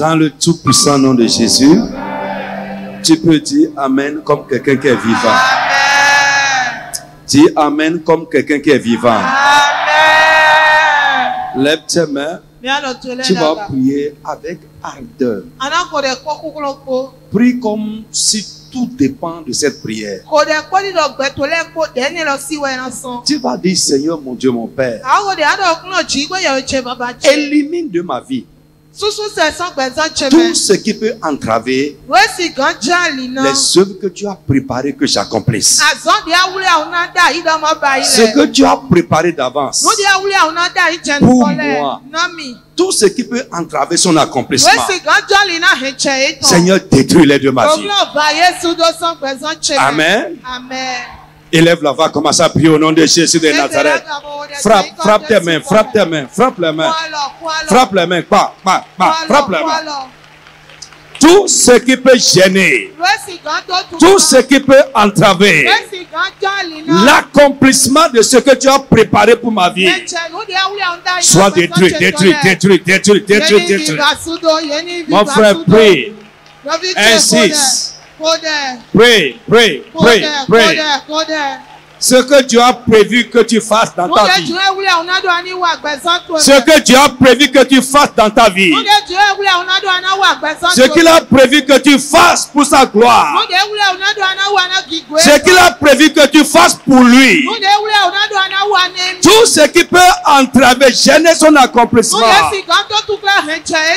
Dans le tout-puissant nom de Jésus, tu peux dire Amen comme quelqu'un qui est vivant. Amen. Dis Amen comme quelqu'un qui est vivant. Amen. Lève tes mains. Tu vas prier avec ardeur. Prie comme si tout dépend de cette prière. Tu vas dire Seigneur mon Dieu mon Père, élimine de ma vie tout ce qui peut entraver les œuvres que tu as préparées que j'accomplisse. Ce que tu as préparé d'avance pour moi, tout ce qui peut entraver son accomplissement, Seigneur, détruis-les de ma vie. Amen. Amen. Élève la voix, commence à prier au nom de Jésus de Nazareth. Frappe tes mains, frappe tes mains, frappe les mains. Frappe les mains, frappe les mains. Tout ce qui peut gêner, tout ce qui peut entraver l'accomplissement de ce que tu as préparé pour ma vie, soit détruit, détruit, détruit, détruit, détruit, détruit. Mon frère, prie, insiste. Pray, pray, pray, pray. Ce que Dieu a prévu que tu fasses dans ta vie. Ce que Dieu a prévu que tu fasses dans ta vie. Ce qu'il a prévu que tu fasses pour sa gloire. Ce qu'il a prévu que tu fasses pour lui. Tout ce qui peut entraver, gêner son accomplissement.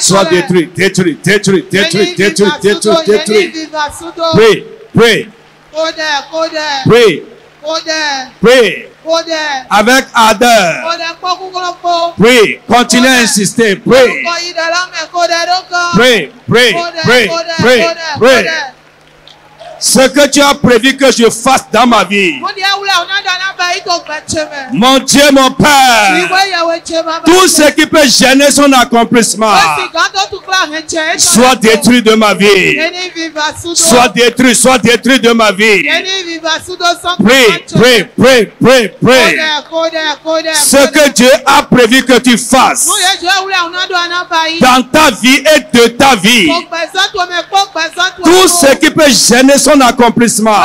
Soit détruit, détruit, détruit, détruit, détruit, détruit, détruit. Pray, pray. Pray. Pray. Avec ardeur. Pray. Continue à insister. Pray. Pray. Pray. Pray. Pray. Pray. Ce que tu as prévu que je fasse dans ma vie. Mon Dieu, mon Père. Tout ce qui peut gêner son accomplissement. Soit détruit de ma vie. Soit détruit de ma vie. Pray, pray, pray, pray, pray. Ce que Dieu a prévu que tu fasses dans ta vie et de ta vie. Tout ce qui peut gêner son accomplissement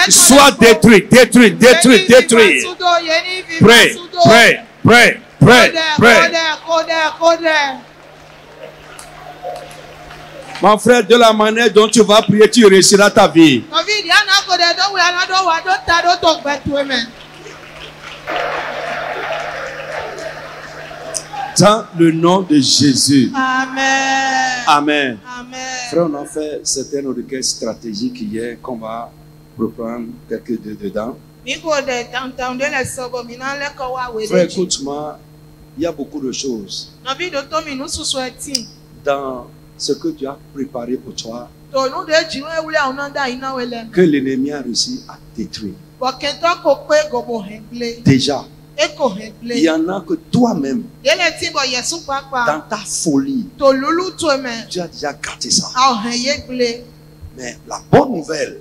soit détruit, détruit, détruit, détruit. Pray, pray, pray, pray, pray. Mon frère, de la manière dont tu vas prier, tu réussiras ta vie. Dans le nom de Jésus. Amen. Amen. Amen. Frère, on a fait certaines requêtes stratégiques hier qu'on va reprendre quelques deux dedans. Frère, écoute-moi, il y a beaucoup de choses dans ce que Dieu a préparé pour toi que l'ennemi a réussi à détruire. Déjà, il y en a que toi-même, dans ta folie, tu as déjà gâté ça. Mais la bonne nouvelle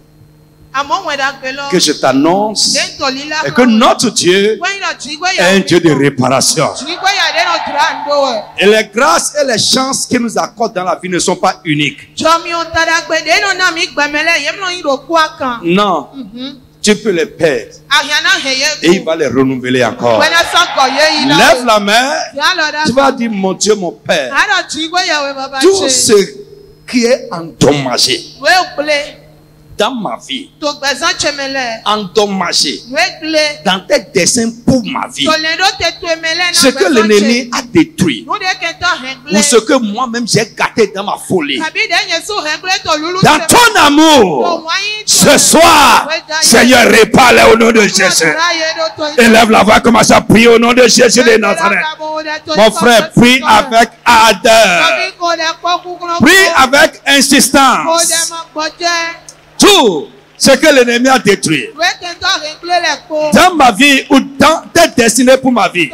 que je t'annonce est que notre Dieu est un Dieu de réparation. Et les grâces et les chances qu'il nous accorde dans la vie ne sont pas uniques. Non. Tu peux les perdre et il va les renouveler encore. Lève la main. Tu vas dire, mon Dieu, mon Père, tout ce qui est endommagé dans ma vie, endommagé dans tes desseins pour ma vie, ce que l'ennemi a détruit ou ce que moi-même j'ai gâté dans ma folie, dans ton amour, ce soir, Seigneur, répare-les au nom de Jésus. Élève la voix, commence à prier au nom de Jésus de Nazareth. Mon frère, prie avec ardeur, prie avec insistance. Tout ce que l'ennemi a détruit dans ma vie ou dans tes destinées pour ma vie,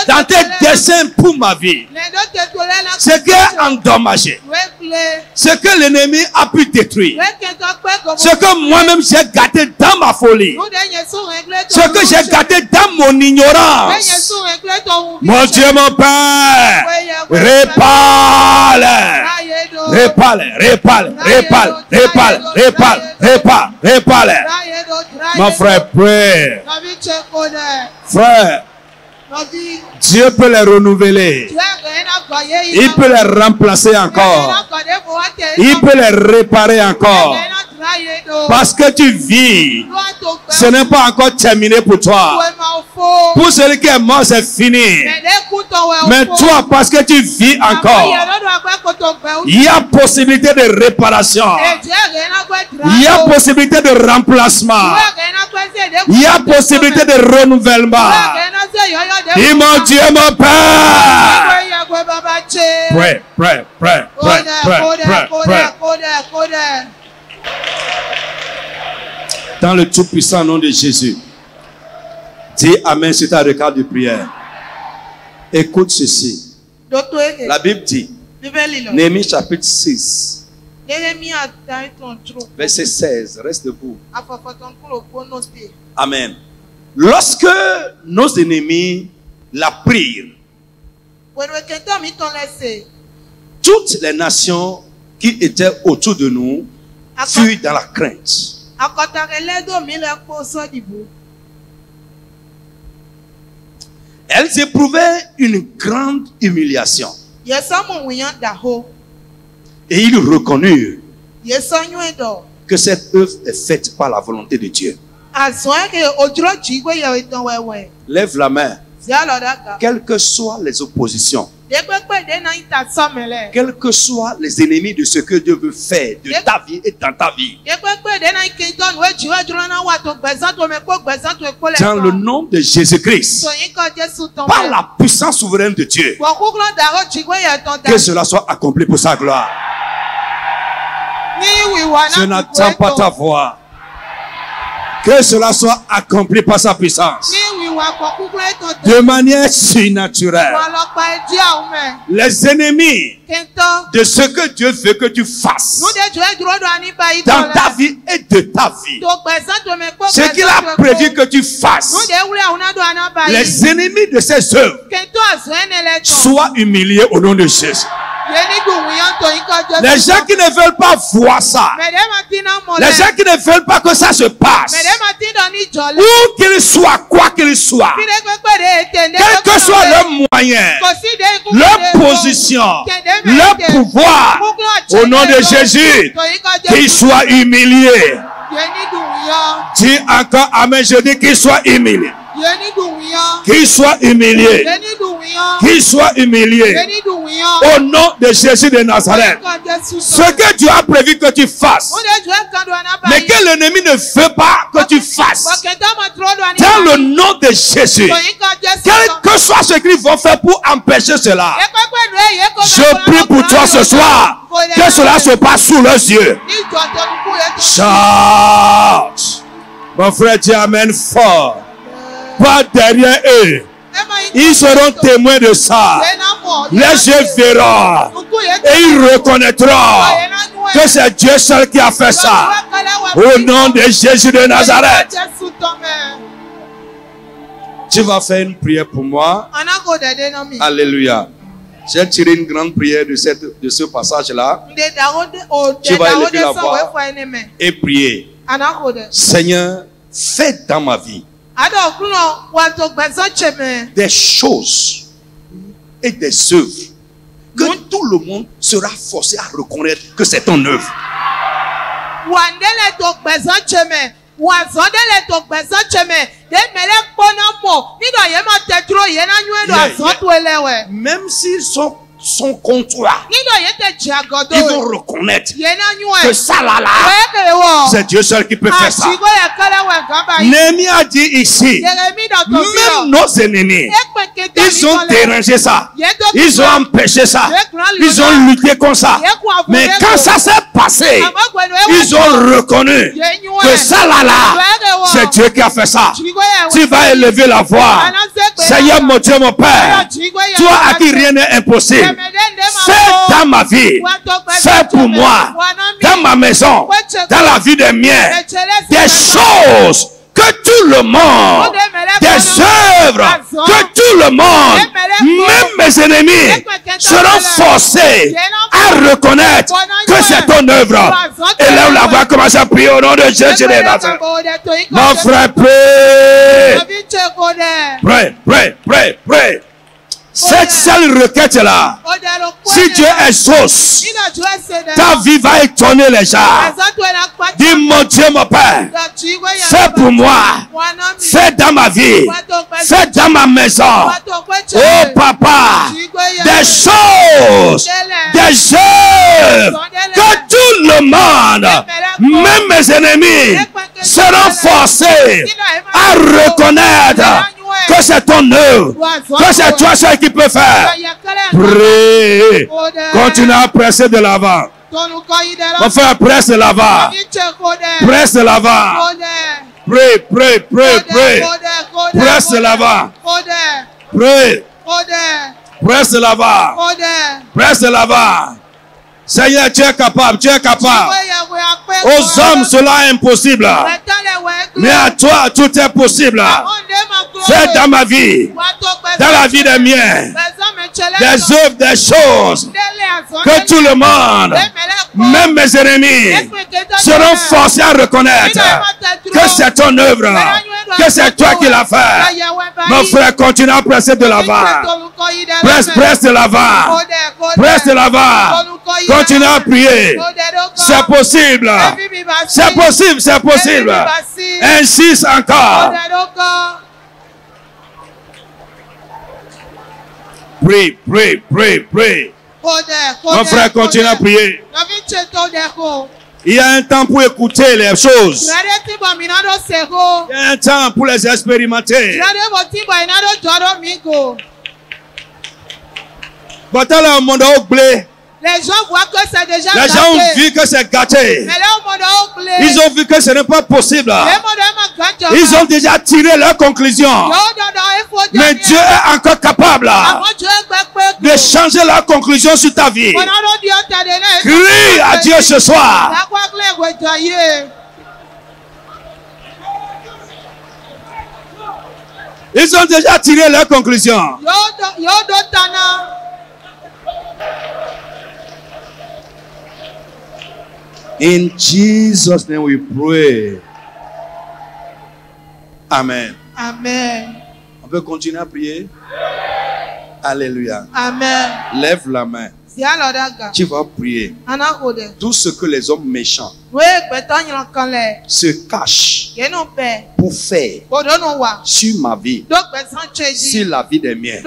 dans tes desseins pour ma vie, ce qui est endommagé, ce que l'ennemi a pu détruire, ce que moi-même j'ai gâté dans ma folie, ce que j'ai gâté dans mon ignorance. Mon Dieu, mon Père, Répale. Répale, répale, répale, répale, répale, répale, répale. Mon frère, prie. Frère, Dieu peut les renouveler. Il peut les remplacer encore. Il peut les réparer encore. Parce que tu vis, ce n'est pas encore terminé pour toi. Pour celui qui est mort, c'est fini. Mais toi, parce que tu vis encore, il y a possibilité de réparation. Il y a possibilité de remplacement. Il y a possibilité de renouvellement. Dis mon Dieu, mon Père. Pray, pray, pray, pray, pray, pray, pray. Dans le tout-puissant nom de Jésus. Dis Amen sur ta regarde de prière. Écoute ceci. La Bible dit, Néhémie chapitre 6, verset 16. Reste debout. Amen. Lorsque nos ennemis la prirent, toutes les nations qui étaient autour de nous furent dans la crainte. Elles éprouvaient une grande humiliation. Et ils reconnurent que cette œuvre est faite par la volonté de Dieu. Lève la main. Quelles que soient les oppositions, quels que soient les ennemis de ce que Dieu veut faire de ta vie et dans ta vie, dans le nom de Jésus-Christ, par la puissance souveraine de Dieu, que cela soit accompli pour sa gloire. Je n'attends pas ta voix. Que cela soit accompli par sa puissance. De manière surnaturelle. Les ennemis de ce que Dieu veut que tu fasses dans ta vie et de ta vie, ce qu'il a prévu que tu fasses, les ennemis de ces œuvres soient humiliés au nom de Jésus. Les gens qui ne veulent pas voir ça, les gens qui ne veulent pas que ça se passe, où qu'ils soient, quoi qu'ils soient, quel que soit leur moyen, leur position, leur pouvoir, au nom de Jésus, qu'ils soient humiliés. Dis encore Amen, je dis qu'ils soient humiliés. Qu'il soit humilié. Qu'il soit humilié. Au nom de Jésus de Nazareth. Ce que Dieu a prévu que tu fasses, mais que l'ennemi ne veut pas que tu fasses, dans le nom de Jésus, quel que soit ce qu'ils vont faire pour empêcher cela, je prie pour toi ce soir, que cela se passe sous leurs yeux. Shout. Mon frère, dis Amen fort. Pas derrière eux. Ils seront témoins de ça. Les yeux verront. Et ils reconnaîtront que c'est Dieu seul qui a fait ça. Au nom de Jésus de Nazareth. Tu vas faire une prière pour moi. Alléluia. J'ai tiré une grande prière de ce passage-là. Tu vas élever la voix et prier. Seigneur, fais dans ma vie des choses et des œuvres que tout le monde sera forcé à reconnaître que c'est ton œuvre. Même s'ils sont contre toi, ils vont reconnaître que ça là, c'est Dieu seul qui peut faire ça. Néhémie a dit ici, même nos ennemis, ils ont dérangé ça, ils ont empêché ça, ils ont lutté contre ça. Mais quand ça s'est passé, ils ont reconnu que ça là, c'est Dieu qui a fait ça. Tu vas élever la voix. Seigneur mon Dieu, mon Père, toi à qui rien n'est impossible, fais dans ma vie, fais pour moi, dans ma maison, dans la vie des miens, des choses que tout le monde, des œuvres, que tout le monde, même mes ennemis, seront forcés à reconnaître que c'est ton œuvre. Et là, on la voit commencer à prier au nom de Jésus de Nazareth. Mon frère, prie. Prie. Cette seule requête-là, si Dieu exauce, ta vie va étonner les gens. Dis, mon Dieu, mon Père, fais pour moi, fais dans ma vie, fais dans ma maison. Oh Papa, des choses, des œuvres, que tout le monde, même mes ennemis, seront forcés à reconnaître que c'est ton œuvre, que c'est toi seul qui peux faire. Prie. Continue à presser de l'avant. On fait presse de l'avant. Presse de l'avant. Prie. Presse de l'avant. Prie. Presse de l'avant. Presse de l'avant. Seigneur, tu es capable, tu es capable. Aux hommes, cela est impossible. Mais à toi, tout est possible. Fais dans ma vie, dans la vie des miens, des œuvres, des choses, que tout le monde, même mes ennemis, seront forcés à reconnaître que c'est ton œuvre, que c'est toi qui l'as fait. Mon frère, continue à presser de l'avant. Presse de l'avant. Presse de l'avant. Continue à prier. C'est possible. C'est possible, c'est possible. Insiste encore. Prie. Mon frère, continue à prier. Il y a un temps pour écouter les choses. Il y a un temps pour les expérimenter. Les gens voient que c'est déjà gâté. Les gens ont vu que c'est gâté. Ils ont vu que ce n'est pas possible. Ils ont déjà tiré leurs conclusions. Mais Dieu est encore capable de changer leurs conclusions sur ta vie. Crie à Dieu ce soir. Ils ont déjà tiré leurs conclusions. In Jesus' name we pray. Amen. Amen. On peut continuer à prier? Alléluia. Amen. Lève la main. Tu vas prier. Tout ce que les hommes méchants se cachent pour faire sur ma vie, sur la vie des miens.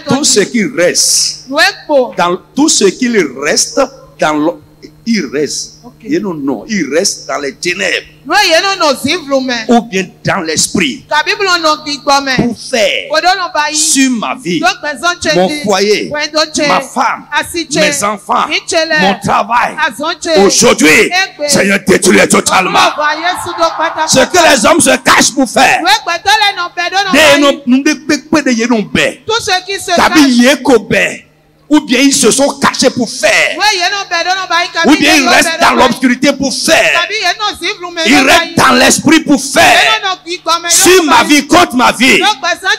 Tout ce qui reste dans il reste. Okay. Non, il reste dans les ténèbres. Ou bien dans l'esprit. Pour faire sur ma vie, mon foyer, ma femme, mes enfants, mon travail. Aujourd'hui, Seigneur, détruis totalement. Ce que les hommes se cachent pour faire. Tout ce qui se cache. Ou bien ils se sont cachés pour faire. Ou bien ils restent dans l'obscurité pour faire. Ils restent dans l'esprit pour faire. Sur ma vie, contre ma vie,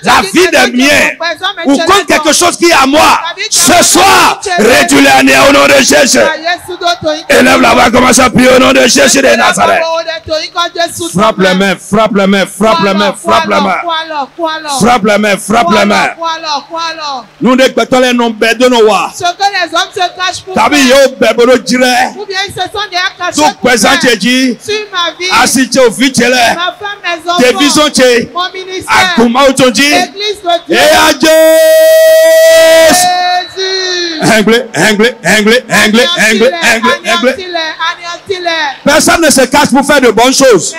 la vie des miens, ou contre quelque chose qui est à moi. Ce soir, réduis-les à néant au nom de Jésus. Élève la voix, commence à prier au nom de Jésus de Nazareth. Frappe les mains, frappe les mains, frappe les mains, frappe les mains. Frappe les mains, frappe les mains. Nous déclarons les noms de nos. Ce que les hommes se cachent pour faire. Ou bien ils se sont déjà cachés pour faire. Sur ma vie, ma femme, mes enfants, mon ministère, l'église de Dieu. Et à Dieu. Personne ne se cache pour faire de bonnes choses.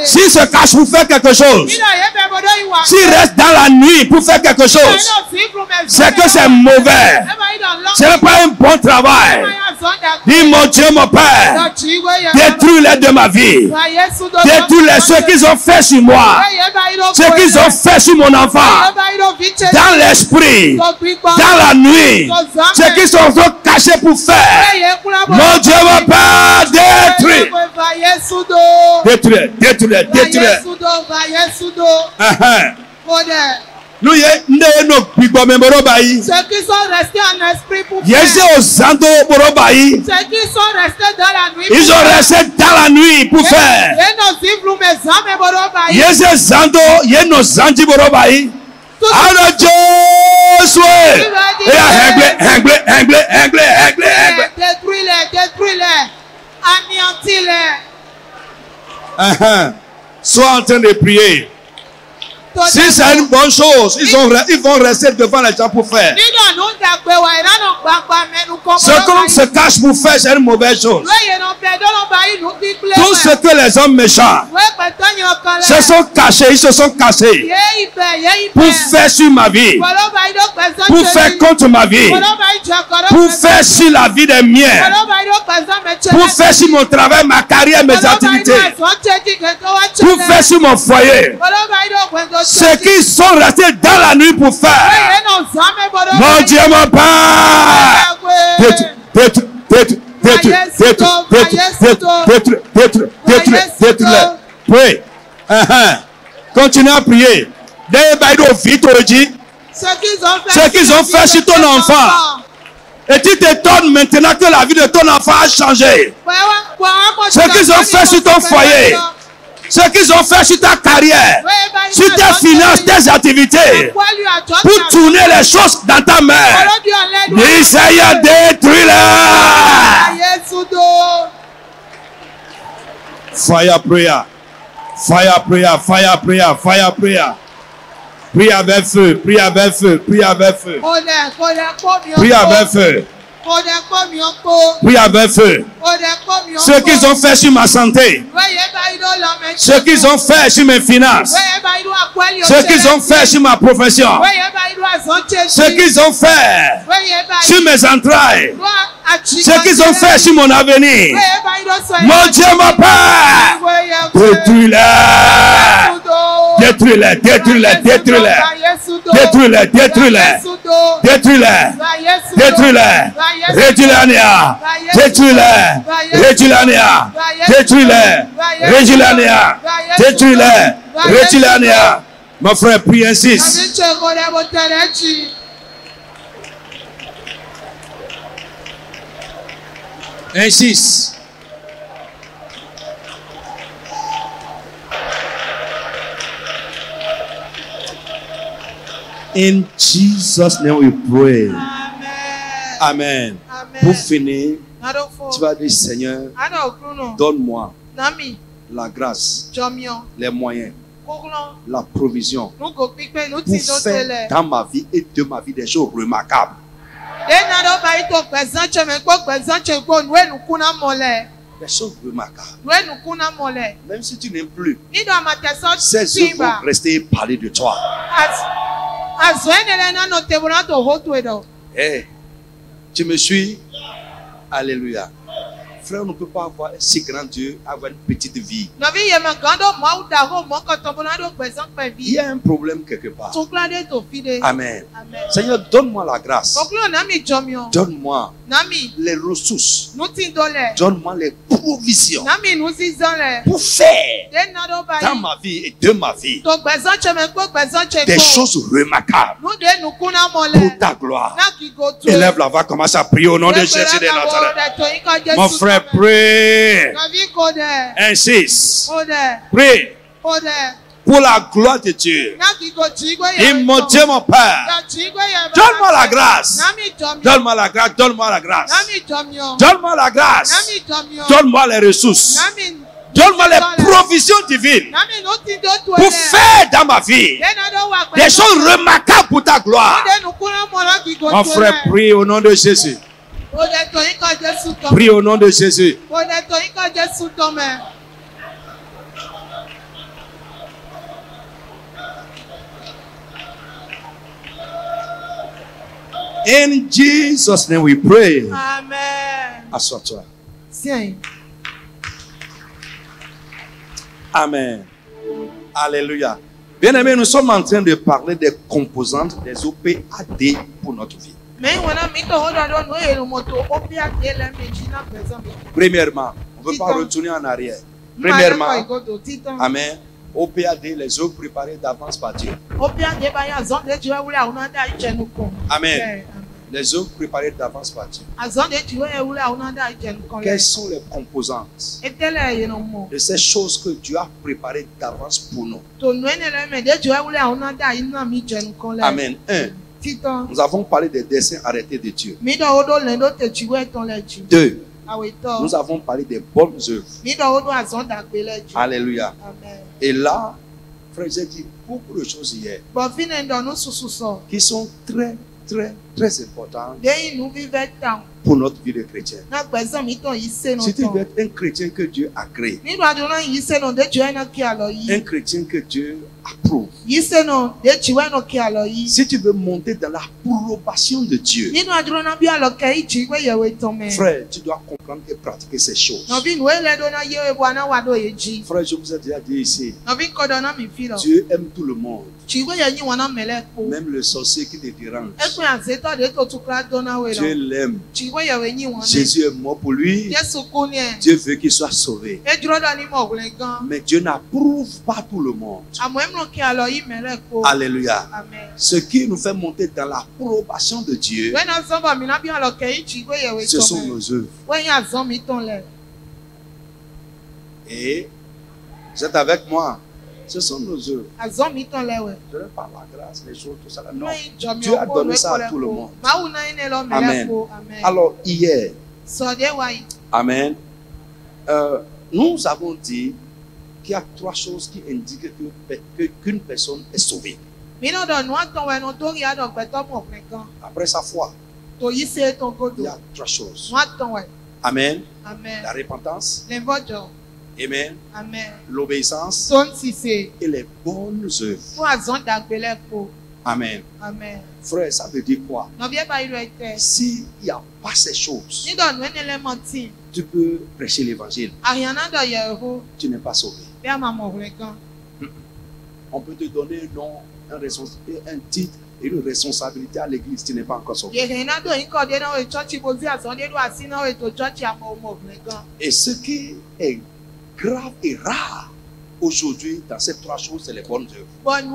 S'il se cache pour faire quelque chose, s'il reste dans la nuit pour faire quelque chose, c'est que c'est mauvais. Ce n'est pas un bon travail. Dis mon Dieu, mon Père, détruis-les de ma vie. Détruis-les, ce qu'ils ont fait sur moi, ce qu'ils ont fait sur mon enfant, dans l'esprit, dans la nuit, ce qu'ils sont cachés pour faire. Mon Dieu, mon Père, détruis. Détruis, détruis, détruis. Nous ceux qui sont restés en esprit pour faire. Ceux qui sont restés dans la nuit. Ils sont restés dans la nuit pour faire. Détruis-les, anéantis-les. Sois en train de prier. Si c'est une bonne chose, ils vont rester devant les gens pour faire. Ce qu'on se cache pour faire, c'est une mauvaise chose. Tout ce que les hommes méchants se sont cachés, ils se sont cachés pour faire sur ma vie, pour faire contre ma vie, pour faire sur la vie des miens, pour faire sur mon travail, ma carrière, mes activités, pour faire sur mon foyer. Ceux qui sont restés dans la nuit pour faire. Mon Dieu, mon Père. Détruis. Prie. Continue à prier. Ce qu'ils ont fait sur ton enfant. Et tu t'étonnes maintenant que la vie de ton enfant a changé. Ce qu'ils ont fait sur ton foyer. Ce qu'ils ont fait sur ta carrière, sur tes finances, tes activités, pour tourner les choses dans ta main. Dis Seigneur, détruis-les. Fire prayer. Fire prayer. Fire prayer. Fire prayer. Prie avec feu. Prie avec feu. Prie avec feu. Prie avec feu. Prie avec feu. Ce qu'ils ont fait sur ma santé, ce qu'ils ont fait sur mes finances, ce qu'ils ont fait sur ma profession, ce qu'ils ont fait sur mes entrailles, ce qu'ils ont fait sur mon avenir. Mon Dieu, mon Père, détruis-les. Détruis-les, détruis-les, détruis-les. Détruis-les, détruis-les. Détruis-les, détruis-les. Rétulania, détruis-les. Rétulania, détruis-les. Rétulania, détruis-les. Rétulania. Mon frère, prie, insiste. Insiste. In Jesus' name we pray. Amen. Amen. Pour finir, tu vas dire Seigneur, donne-moi la grâce, les moyens, la provision pour faire dans ma vie et de ma vie des choses remarquables. Des choses remarquables. Même si tu n'aimes plus, ces œuvres vont rester et parler de toi. Hey, tu me suis? Alléluia. Frère, on ne peut pas avoir un si grand Dieu, avoir une petite vie. Il y a un problème quelque part. Amen. Seigneur, donne-moi la grâce. Donne-moi les ressources. Donne-moi les provisions pour faire dans ma vie et de ma vie des choses remarquables pour ta gloire. Élève la voix, commence à prier au nom de Jésus de Nazareth. Mon frère, prie. Insiste. Prie. Pour la gloire de Dieu. Et mon Dieu, mon Père, donne-moi la grâce. Donne-moi la grâce. Donne-moi la grâce. Donne-moi la grâce. Donne-moi les ressources. Donne-moi les provisions divines pour faire dans ma vie des choses remarquables pour ta gloire. Mon frère, prie au nom de Jésus. Prie au nom de Jésus. In Jesus' name we pray. Amen. Assois-toi. Tiens. Amen. Alléluia. Bien-aimés, nous sommes en train de parler des composantes des OPAD pour notre vie. Premièrement, on ne peut pas retourner en arrière. Premièrement, amen. OPAD, les œuvres préparées d'avance par Dieu. Amen. Les œuvres préparées d'avance par Dieu. Quelles sont les composantes de ces choses que Dieu a préparées d'avance pour nous? Amen. 1. Nous avons parlé des desseins arrêtés de Dieu. 2. Nous avons parlé des bonnes œuvres. Alléluia. Et là, frère, j'ai dit beaucoup de choses hier qui sont très importantes pour notre vie de chrétien. Si tu veux être un chrétien que Dieu a créé, un chrétien que Dieu approuve, si tu veux monter dans l'approbation de Dieu, frère, tu dois comprendre et pratiquer ces choses. Frère, je vous ai déjà dit ici, Dieu aime tout le monde, même le sorcier qui te dérange. Dieu l'aime. Jésus est mort pour lui. Dieu veut qu'il soit sauvé. Mais Dieu n'approuve pas tout le monde. Alléluia. Ce qui nous fait monter dans l'approbation de Dieu, ce sont nos œuvres. Et vous êtes avec moi? Ce sont nos œuvres. Je ne parle la grâce, les choses, tout ça. Non. Dieu a donné ça à tout le monde. Amen. Alors, hier, amen, nous avons dit qu'il y a 3 choses qui indiquent qu'une personne est sauvée. Après sa foi, il y a 3 choses. Amen. La repentance. Amen. L'obéissance et les bonnes œuvres. Amen. Frère, ça veut dire quoi? S'il n'y a pas ces choses, tu peux prêcher l'évangile. Tu n'es pas sauvé. On peut te donner un nom, un titre et une responsabilité à l'église. Tu n'es pas encore sauvé. Et ce qui est grave et rare aujourd'hui dans ces 3 choses, c'est les bonnes œuvres. Les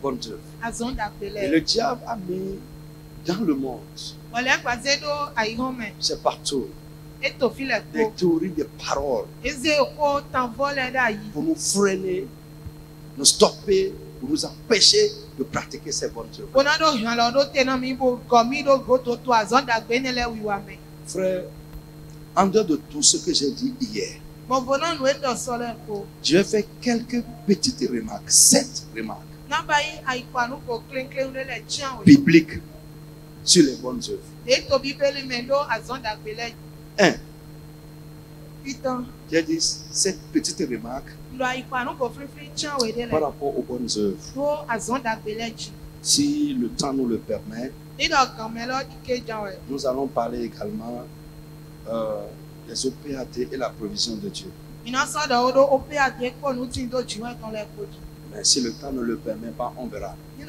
bonnes œuvres. Et le diable a mis dans le monde, c'est partout, des théories, des paroles pour nous freiner, nous stopper, pour nous empêcher de pratiquer ces bonnes œuvres. Frère, en dehors de tout ce que j'ai dit hier, je vais faire quelques petites remarques, 7 remarques bibliques sur les bonnes œuvres. 1. J'ai dit 7 petites remarques par rapport aux bonnes œuvres. Si le temps nous le permet, nous allons parler également des OPAD et la provision de Dieu. Mais si le temps ne le permet pas, on verra. 1.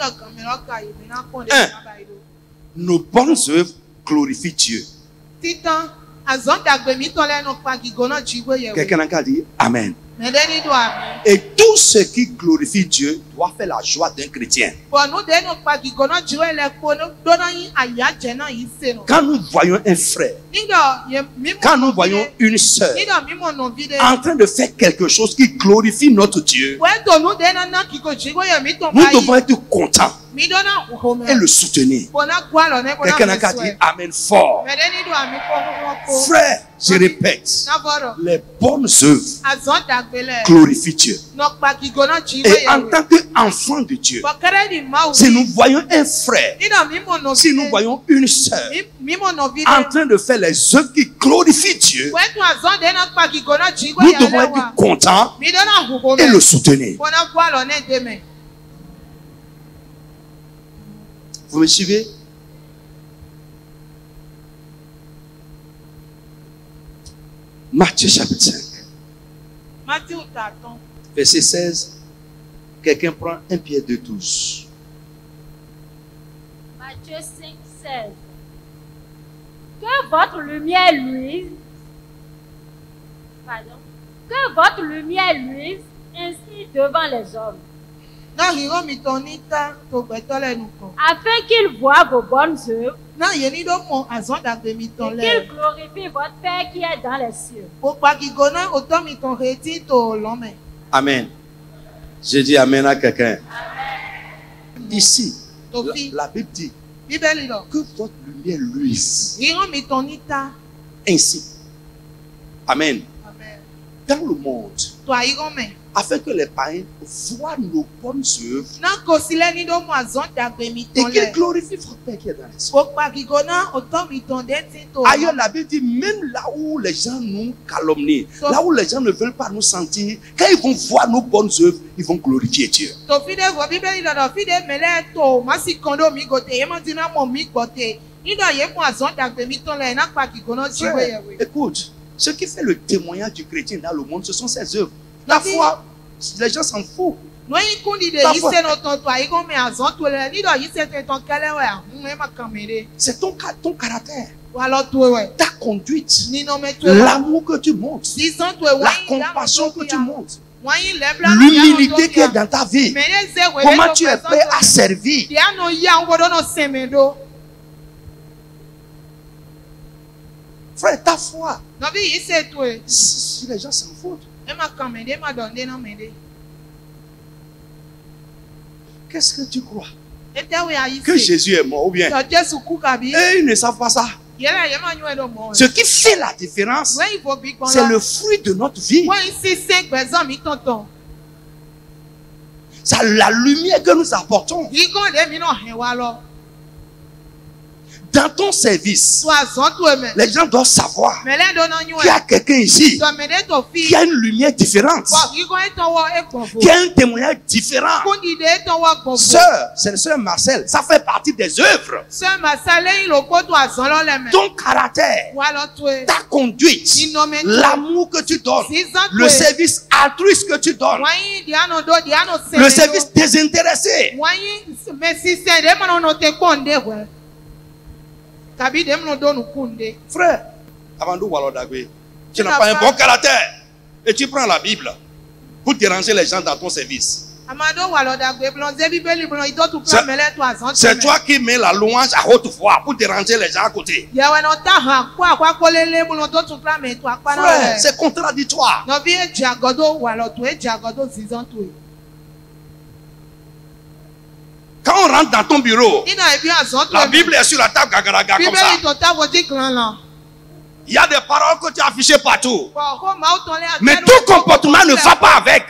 Nos bonnes œuvres glorifient Dieu. Quelqu'un a dit Amen. Et tout ce qui glorifie Dieu doit faire la joie d'un chrétien. Quand nous voyons un frère, quand nous voyons une sœur en train de faire quelque chose qui glorifie notre Dieu, nous devons être contents et le soutenir. Quelqu'un a dit Amen fort. Frère, je répète, les bonnes œuvres glorifient Dieu. Et en tant qu'enfant de Dieu, si nous voyons un frère, si nous voyons une sœur en train de faire les œuvres qui glorifient Dieu, nous devons être contents et le soutenir. Vous me suivez? Matthieu chapitre 5. Verset 16. Quelqu'un prend un Pierre 2:12. Matthieu 5, 16. Que votre lumière luise. Pardon. Que votre lumière luise ainsi devant les hommes. Afin qu'ils voient vos bonnes œuvres. Et qu'ils glorifient votre Père qui est dans les cieux. Amen. Je dis amen à quelqu'un. Ici, la Bible dit que votre lumière luise ainsi. Amen. Dans le monde, afin que les païens voient nos bonnes œuvres et qu'ils glorifient votre Père qui est dans les cieux. Ailleurs, la Bible dit, même là où les gens nous calomnient, là où les gens ne veulent pas nous sentir, quand ils vont voir nos bonnes œuvres, ils vont glorifier Dieu. Frère, écoute, ce qui fait le témoignage du chrétien dans le monde, ce sont ses œuvres. La foi, les gens s'en foutent. C'est ton caractère, ta conduite, l'amour que tu montres, la compassion que tu montres, l'humilité qui est dans ta vie, comment tu es prêt à servir. Frère, ta foi, si les gens s'en foutent, qu'est-ce que tu crois? Que Jésus est mort ou bien? Et ils ne savent pas ça. Ce qui fait la différence, c'est le fruit de notre vie. C'est la lumière que nous apportons. Dans ton service, les gens doivent savoir qu'il y a quelqu'un ici qui a une lumière différente, qui a un témoignage différent. Sœur, c'est le sœur Marcel, ça fait partie des œuvres. Ton caractère, ta conduite, l'amour que tu donnes, le service altruiste que tu donnes, le service désintéressé. Frère, avant de voir tu n'as pas un bon caractère et tu prends la Bible pour déranger les gens dans ton service. C'est toi qui mets la louange à haute voix pour déranger les gens à côté. Frère, c'est contradictoire. Quand on rentre dans ton bureau, la Bible est sur la table gagaraga comme ça. Il y a des paroles que tu as affichées partout. Mais ton comportement ne va pas avec.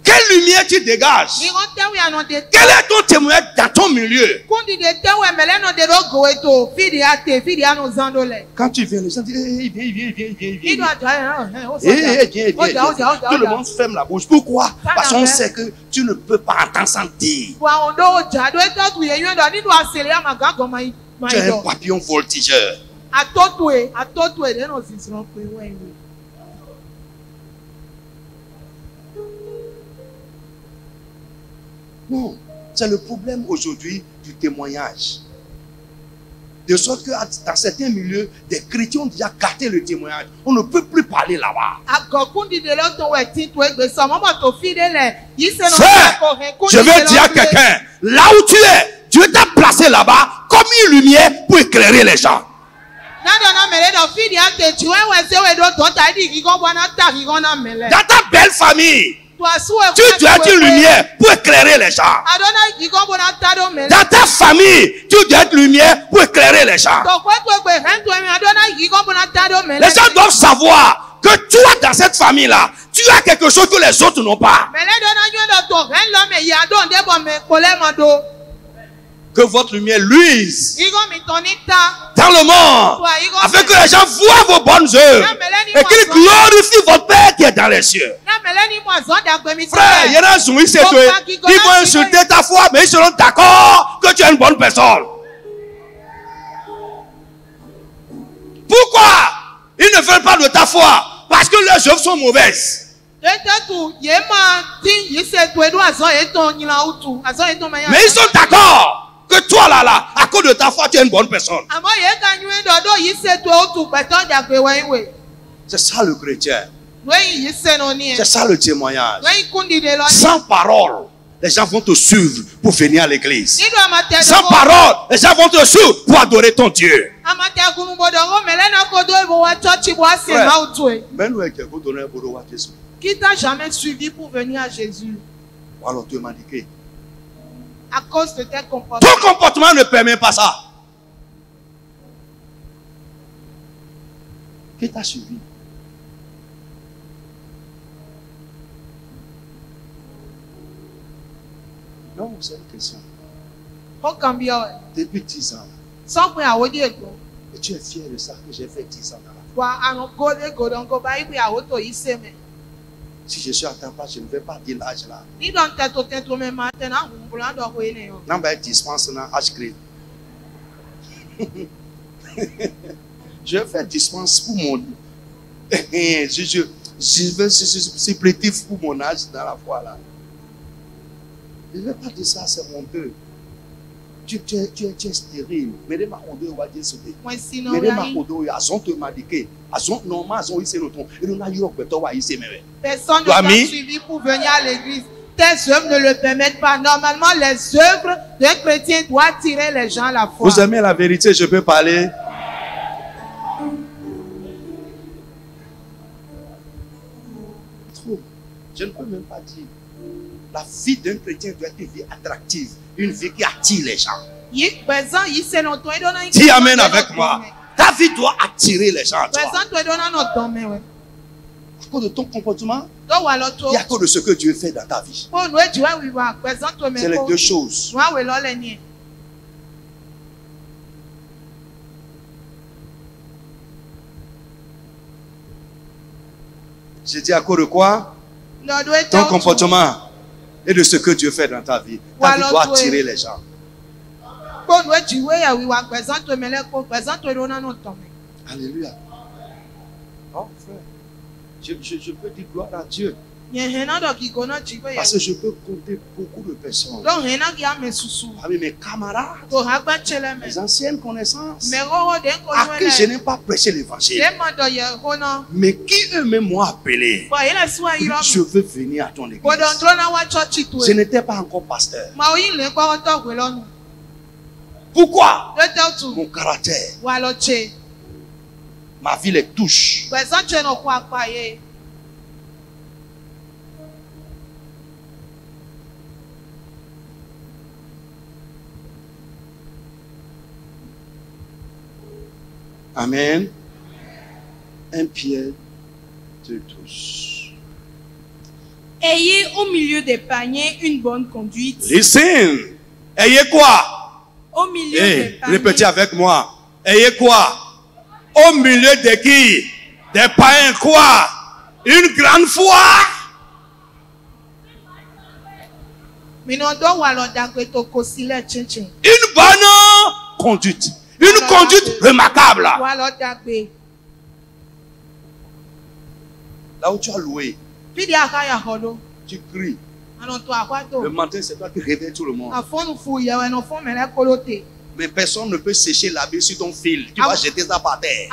Quelle lumière tu dégages? Quel est ton témoignage dans ton milieu? Quand tu viens, les gens disent viens. Tout le monde ferme la bouche. Pourquoi? Parce qu'on sait que tu ne peux pas entendre sans dire. Tu es un papillon voltigeur. Non, c'est le problème aujourd'hui du témoignage. De sorte que dans certains milieux, des chrétiens ont déjà gâté le témoignage. On ne peut plus parler là-bas. Frère, je veux dire à quelqu'un, là où tu es, Dieu t'a placé là-bas comme une lumière pour éclairer les gens. Dans ta belle famille, tu dois être une lumière pour éclairer les gens. Dans ta famille, tu dois être lumière pour éclairer les gens. Les gens doivent savoir que toi, dans cette famille-là, tu as quelque chose que les autres n'ont pas. Que votre lumière luise dans le monde, afin que les gens voient vos bonnes œuvres et qu'ils glorifient votre Père Père qui est dans les cieux. Frère, il y en a qui ils vont insulter ta foi, mais ils seront d'accord que tu es une bonne personne. Pourquoi ils ne veulent pas de ta foi? Parce que leurs œuvres sont mauvaises. Mais ils sont d'accord que toi là, à cause de ta foi, tu es une bonne personne. C'est ça le chrétien. C'est ça le témoignage. Sans parole, les gens vont te suivre pour venir à l'église. Sans parole, les gens vont te suivre pour adorer ton Dieu. Qui t'a jamais suivi pour venir à Jésus? Alors tu m'as dit à cause de tes comportements. Ton comportement ne permet pas ça. Qui t'a suivi? Non, c'est une question. Depuis 10 ans. Et tu es fier de ça que j'ai fait 10 ans dans la foi. Si je suis à ta place, je ne vais pas dire l'âge là. Non, mais dispense là, âge créé. Je vais faire dispense pour mon. Je vais supplétif pour mon âge dans la foi là. Je ne vais pas dire ça, c'est honteux. Tu es stérile. Mais les marondeurs, on va dire ce que. Mais les marondeurs, ils ont te marqué. Ils ont normalement, ils ont essayé de ton. Et nous n'avons pas eu. Personne ne t'a suivi pour venir à l'église. Tes œuvres ne le permettent pas. Normalement, les œuvres d'un chrétien doivent attirer les gens à la foi. Vous aimez la vérité, je peux parler. Trop. Je ne peux même pas dire. La vie d'un chrétien doit être une vie attractive. Une vie qui attire les gens. Dis amen avec moi. Ta vie doit attirer les gens à toi. À cause de ton comportement, et à cause de ce que Dieu fait dans ta vie. C'est les deux choses. Je dis à cause de quoi? Ton comportement et de ce que Dieu fait dans ta vie. Ta vie doit attirer les gens. Alléluia. Oh frère, je peux dire gloire à Dieu. Parce que je peux compter beaucoup de personnes. Parmi mes camarades, mes anciennes connaissances, à qui je n'ai pas prêché l'évangile, mais qui eux-mêmes m'ont appelé. Je veux venir à ton église. Je n'étais pas encore pasteur. Pourquoi? Mon caractère, ma vie les touche. Amen. 1 Pierre 2:12. Ayez au milieu des paniers une bonne conduite. Listen. Ayez quoi? Au milieu des paniers. Répétez avec moi. Ayez quoi? Au milieu de qui? Des païens quoi? Une grande foi. Une bonne conduite. Une conduite remarquable. Là où tu as loué, tu cries. Le matin, c'est toi qui réveilles tout le monde. Mais personne ne peut sécher l'habit sur ton fil. Tu vas jeter ça par terre.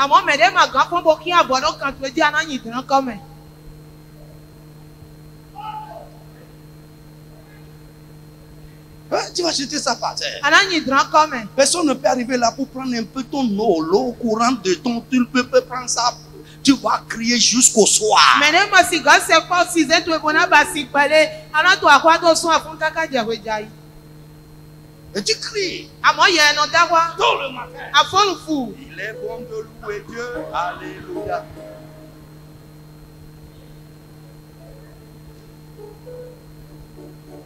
Tu vas jeter ça par terre. Personne ne peut arriver là pour prendre un peu ton eau, l'eau courante de ton. Tu ne peux pas prendre ça. Tu vas crier jusqu'au soir. Et tu cries. Tôt le matin. Il est bon de louer Dieu. Alléluia.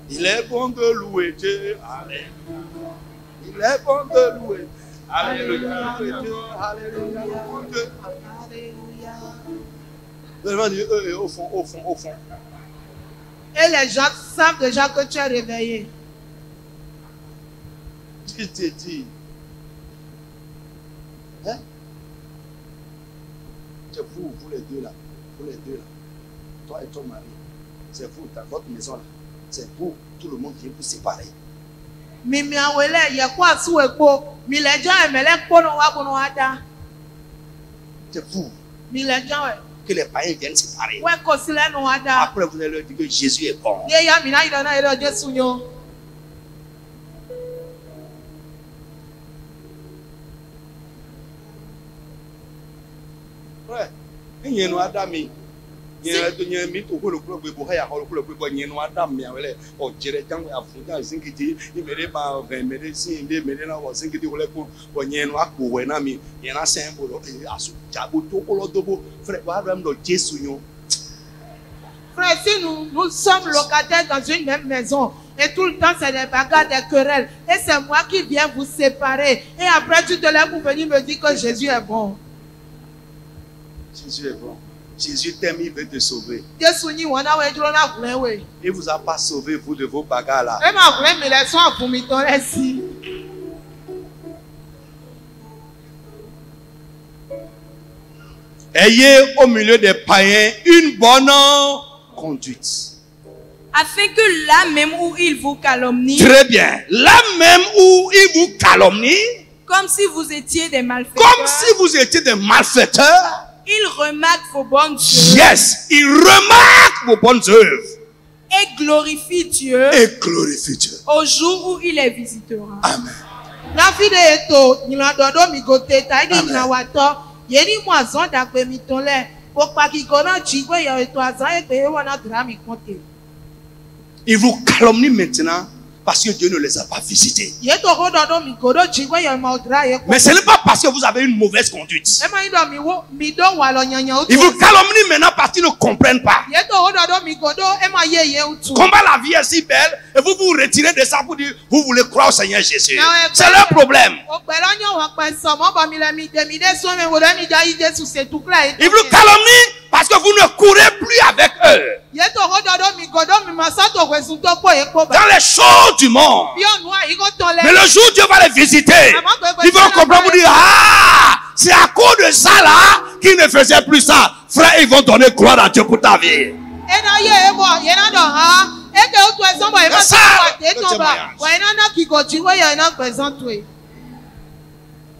Il est bon de louer Dieu. Alléluia. Il est bon de louer. Alléluia. Alléluia. Alléluia. Au fond. Et les gens savent déjà que tu es réveillé. Qu'est-ce que tu dis? Hein? C'est vous les deux là. Vous les deux là. Toi et ton mari. C'est vous, dans votre maison là. C'est vous, tout le monde vient vous séparer. C'est vous que les païens viennent séparer. Après vous allez leur dire que Jésus est bon. Ouais. Il y a un Adam. Il y a un mythe au cours du club de Bohaya, au club de Bohaya, Adam, mais au Djeretan, à Fouga, Zinkiti, il me pas 20 médecins, des médecins, ou Zinkiti, ou les cours, ou Yenwa, ou Wenami, il y en a 5 boulots, et à Jabuto, ou l'Odobo, frère, Abraham de Jésus. Frère, si nous sommes locataires dans une même maison, et tout le temps c'est des bagarres, des querelles, et c'est moi qui viens vous séparer, et après tu te lèves pour venir me dire que Jésus est bon. Jésus est bon. Jésus t'aime, il veut te sauver. Il ne vous a pas sauvé, vous, de vos bagarres là. Ayez au milieu des païens une bonne conduite. Afin que là même où il vous calomnie. Très bien. Là même où il vous calomnie. Comme si vous étiez des malfaiteurs. Comme si vous étiez des malfaiteurs. Il remarque vos bonnes œuvres. Yes, il remarque vos bonnes œuvres. Et glorifie Dieu. Et glorifie Dieu. Au jour où il les visitera. Amen. Il vous calomnie maintenant. Parce que Dieu ne les a pas visités. Mais ce n'est pas parce que vous avez une mauvaise conduite. Ils vous calomnient maintenant parce qu'ils ne comprennent pas. Comment la vie est si belle et vous vous retirez de ça pour dire vous voulez croire au Seigneur Jésus. C'est leur problème. Ils vous calomnient parce que vous ne courez plus avec eux. Dans les choses du monde. Mais le jour où Dieu va les visiter, ils vont comprendre, dire, ah, c'est à cause de ça là qu'ils ne faisaient plus ça. Frère, ils vont donner gloire à Dieu pour ta vie.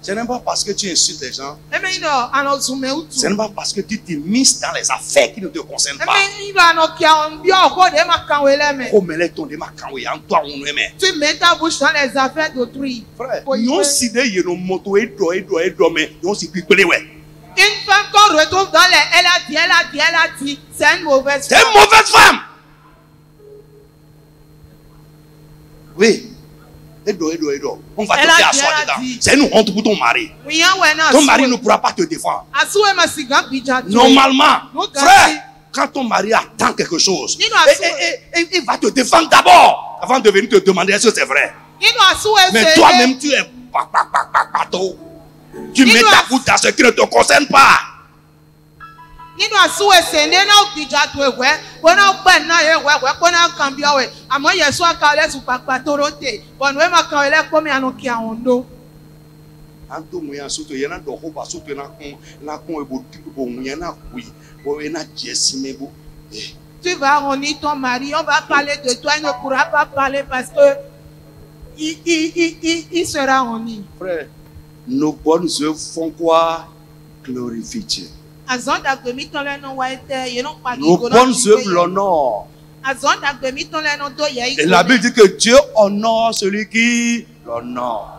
Ce n'est pas parce que tu insultes les gens. Ce n'est pas parce que tu t'immisces dans les affaires qui ne te concernent pas. Tu mets ta bouche dans les affaires d'autrui. Frère, une femme qu'on retrouve dans les elle a dit, c'est une mauvaise femme. C'est une mauvaise femme. Oui. On va te faire asseoir dedans. C'est une honte pour ton mari. Ton mari ne pourra pas te défendre. Normalement, frère, quand ton mari attend quelque chose, il va te défendre d'abord avant de venir te demander est-ce que c'est vrai. Mais toi-même, tu es bateau. Tu mets ta bouche dans ce qui ne te concerne pas. Frère, tu vas renouer ton mari, on va parler de toi, il ne pourra pas parler parce que il sera renié. Frère, nos bonnes œuvres font quoi? Glorifier Dieu. Nos bonnes œuvres l'honorent. Et la Bible dit que Dieu honore celui qui l'honore.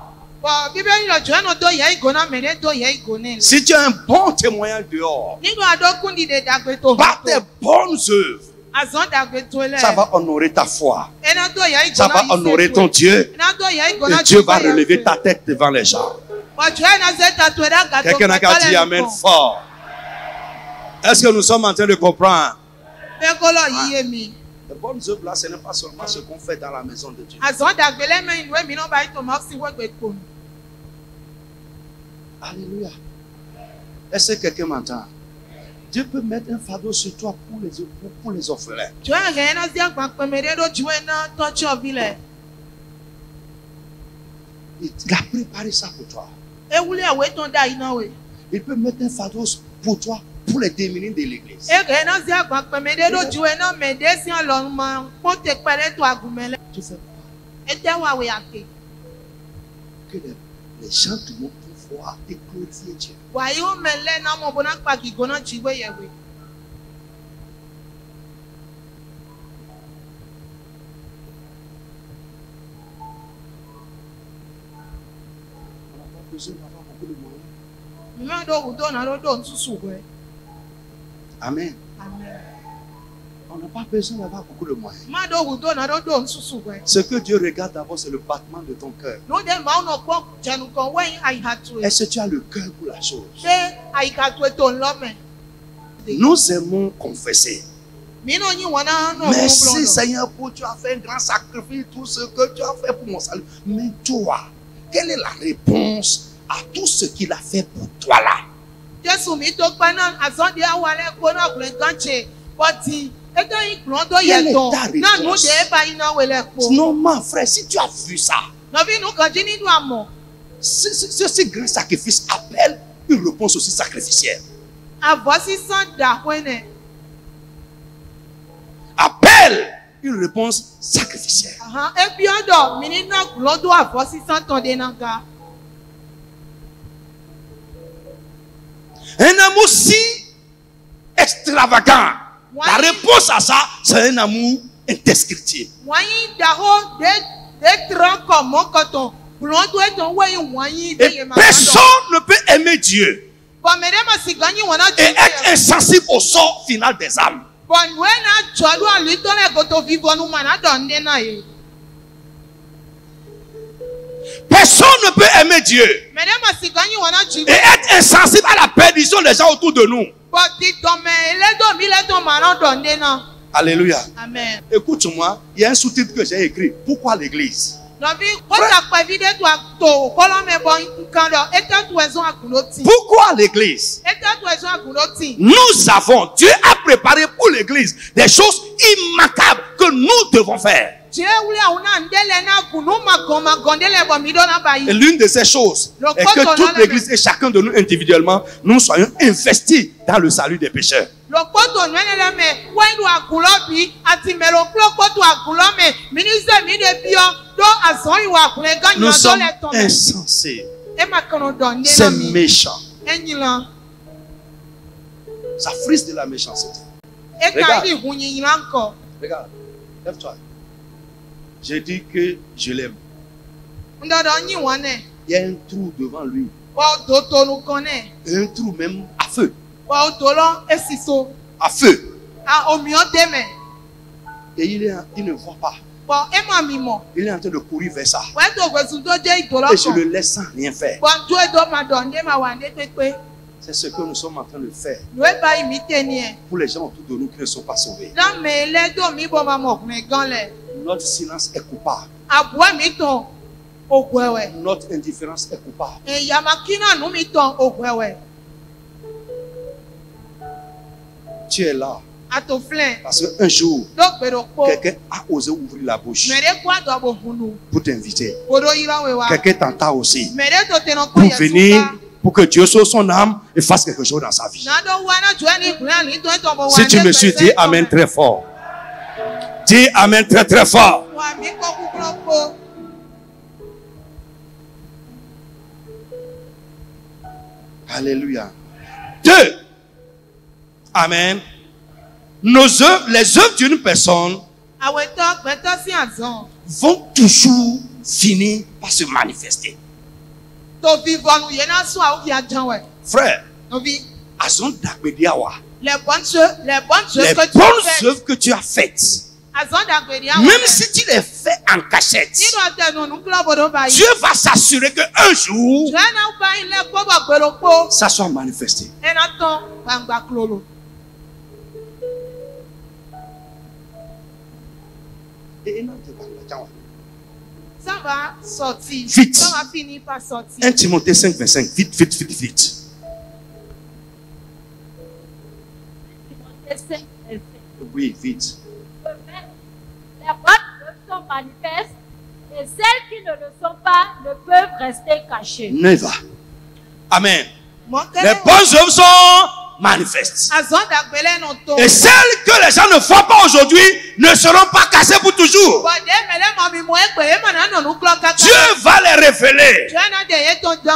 Si tu as un bon témoignage dehors, par tes bonnes œuvres, ça va honorer ta foi. Ça va honorer ton Dieu. Et Dieu va relever ta tête devant les gens. Quelqu'un a qu'à dire Amen fort. Est-ce que nous sommes en train de comprendre? Les bonnes œuvres là, ce n'est pas seulement ce qu'on fait dans la maison de Dieu. Alléluia. Est-ce que quelqu'un m'entend? Dieu peut mettre un fardeau sur toi pour les orphelins. Il a préparé ça pour toi. Il peut mettre un fardeau pour toi pour les démunis de l'église. Tu fais quoi? Que les gens du monde peuvent voir et glorifier Dieu. Besoin d'avoir beaucoup de moyens. Amen. On n'a pas besoin d'avoir beaucoup de moyens. Ce que Dieu regarde d'abord, c'est le battement de ton cœur. Est-ce que tu as le cœur pour la chose? Nous aimons confesser. Merci Seigneur pour tu as fait un grand sacrifice, tout ce que tu as fait pour mon salut. Mais toi, quelle est la réponse à tout ce qu'il a fait pour toi là? Quelle est ta réponse? Non, mon frère, si tu as vu ça, ce grand sacrifice appelle une réponse aussi sacrificielle. Appelle une réponse sacrificielle. Un amour si extravagant, la réponse à ça, c'est un amour indescriptible. Et personne ne peut aimer Dieu et être insensible au sort final des âmes. Personne ne peut aimer Dieu et être insensible à la perdition des gens autour de nous. Alléluia. Amen. Écoute-moi, il y a un sous-titre que j'ai écrit. Pourquoi l'église? Pourquoi l'église? Nous avons, Dieu a préparé pour l'église des choses immanquables que nous devons faire. Et l'une de ces choses est que toute l'église et chacun de nous individuellement, nous soyons investis dans le salut des pécheurs. Nous sommes insensés. C'est méchant. Ça frise de la méchanceté. Regarde, lève-toi. J'ai dit que je l'aime. Il y a un trou devant lui. Un trou même à feu. À feu. Et il ne voit pas. Il est en train de courir vers ça. Et je le laisse sans rien faire. C'est ce que nous sommes en train de faire pour les gens autour de nous qui ne sont pas sauvés. Notre silence est coupable. Notre indifférence est coupable. Tu es là parce qu'un jour, quelqu'un a osé ouvrir la bouche pour t'inviter. Quelqu'un t'entend aussi pour venir, pour que Dieu sauve son âme et fasse quelque chose dans sa vie. Si tu me suis, dis Amen très fort. Dis Amen très très fort. Alléluia. 2. Amen. Nos œuvres, les œuvres d'une personne vont toujours finir par se manifester. Frère, les bonnes œuvres que tu as faites, même si tu les fais en cachette, Dieu va s'assurer qu'un jour, ça soit manifesté. Ça va sortir. Vite. Ça va finir par sortir. 1 Timothée 5, 25. Vite, vite, vite, vite. Oui, vite. Les bonnes œuvres sont manifestes et celles qui ne le sont pas ne peuvent rester cachées. Never. Amen. Les bonnes œuvres sont manifestes. Et celles que les gens ne font pas aujourd'hui ne seront pas cachées pour toujours. Dieu va les révéler.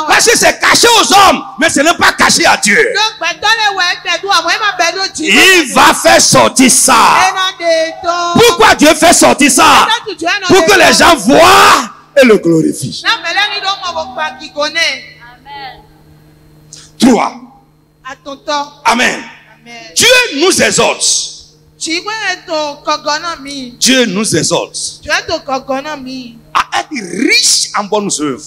Parce que c'est caché aux hommes, mais ce n'est pas caché à Dieu. Il va faire sortir ça. Pourquoi Dieu fait sortir ça? Pour que les gens voient et le glorifient. Amen. 3. Amen. Dieu nous exhorte. Dieu nous exhorte à être riche en bonnes œuvres.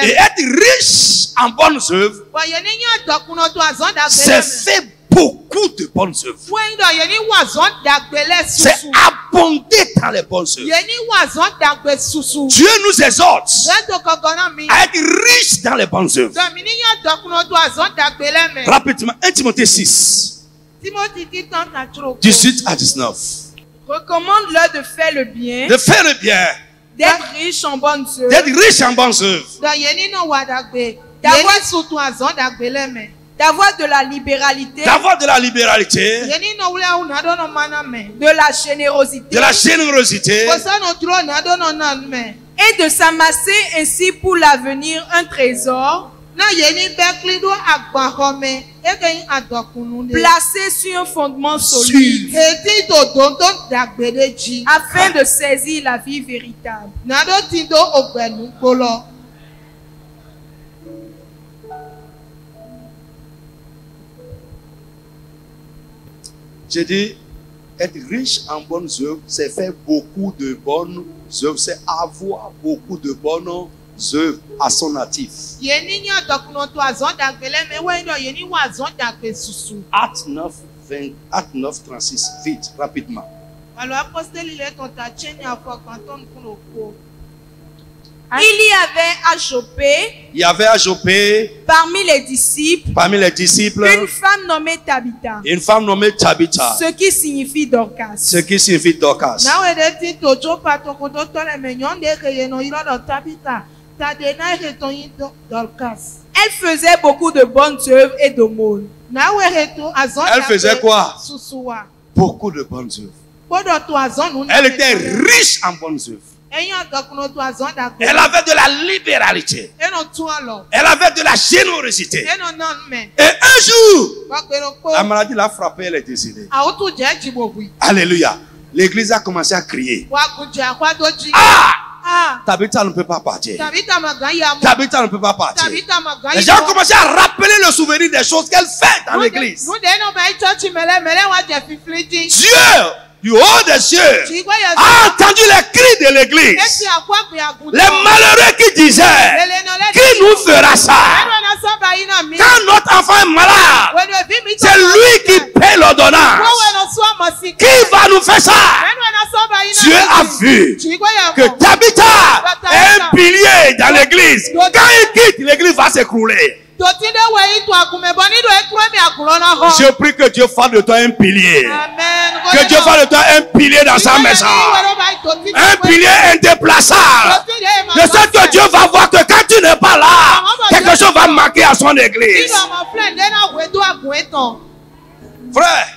Et être riche en bonnes œuvres, c'est faire beaucoup de bonnes œuvres. C'est abonder dans les bonnes œuvres. Dieu nous exhorte à être riche dans les bonnes œuvres. Rapidement, 1 Timothée 6, 18 à 19. Recommande-leur de faire le bien. De faire le bien. D'être riche en bonnes œuvres. D'être riche en bonnes œuvres. D'avoir de la libéralité. D'avoir de la libéralité. De la générosité. De la générosité. Et de s'amasser ainsi pour l'avenir un trésor placé sur un fondement solide afin de saisir la vie véritable. J'ai dit, être riche en bonnes œuvres, c'est faire beaucoup de bonnes œuvres, c'est avoir beaucoup de bonnes œuvres à son actif. Acte 9, 36, vite, rapidement. Il y avait à Joppé parmi les disciples une femme nommée Tabitha. Ce qui signifie Dorcas. Elle faisait beaucoup de bonnes œuvres et d'aumônes. Elle faisait quoi? Beaucoup de bonnes œuvres. Elle était riche en bonnes œuvres. Elle avait de la libéralité. Elle avait de la générosité. Et un jour, la maladie l'a frappée, elle est décédée. Alléluia. L'église a commencé à crier. Ah! Tabitha ne peut pas partir. Tabitha ne peut pas partir. Les gens ont commencé à rappeler le souvenir des choses qu'elle fait dans l'église. Dieu, du haut des cieux, a entendu les cris de l'église. Les malheureux qui disaient, qui nous fera ça? Quand notre enfant est malade, c'est lui qui paie l'ordonnance. Qui va nous faire ça? Dieu a vu que Tabitha est un pilier dans l'église. Quand il quitte, l'église va s'écrouler. Je prie que Dieu fasse de toi un pilier. Que Dieu fasse de toi un pilier dans sa maison. Un pilier indéplaçable. De ce que Dieu va voir que quand tu n'es pas là, quelque chose va manquer à son église. Frère,